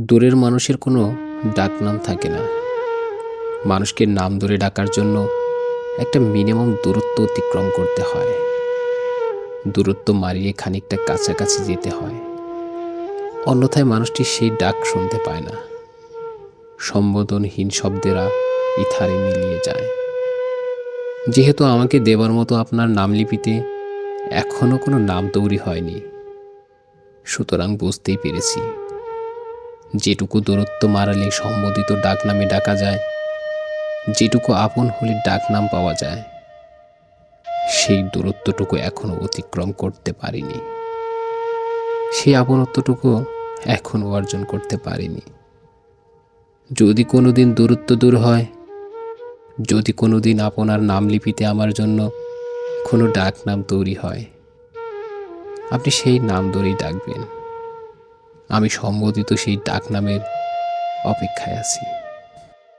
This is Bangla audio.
দূরের মানুষের কোনো ডাকনাম থাকে না। মানুষকে নাম ধরে ডাকার জন্য একটা মিনিমাম দূরত্ব অতিক্রম করতে হয়। দূরত্ব মারিয়ে খানিকটা কাছাকাছি যেতে হয়, অন্যথায় মানুষটি সেই ডাক শুনতে পায় না। সম্বোধনহীন শব্দেরা ইথারে মিলিয়ে যায়। যেহেতু আমাকে দেবার মতো আপনার নামলিপিতে এখনো কোনো নাম তৈরি হয়নি, সুতরাং বুঝতেই পেরেছি যেটুকু দূরত্ব মারালে সম্বোধিত ডাকনামে ডাকা যায়, যেটুকু আপন হলে ডাকনাম পাওয়া যায়, সেই দূরত্বটুকু এখনো অতিক্রম করতে পারিনি। সেই আপনত্বটুকু এখনো অর্জন করতে পারিনি। যদি কোনোদিন দূরত্ব দূর হয়, যদি কোনোদিন আপনার নামলিপিতে আমার জন্য কোনো ডাকনাম তৈরি হয়, আপনি সেই নাম ধরেই ডাকবেন। আমি সম্বোধিত সেই ডাকনামের অপেক্ষায় আছি।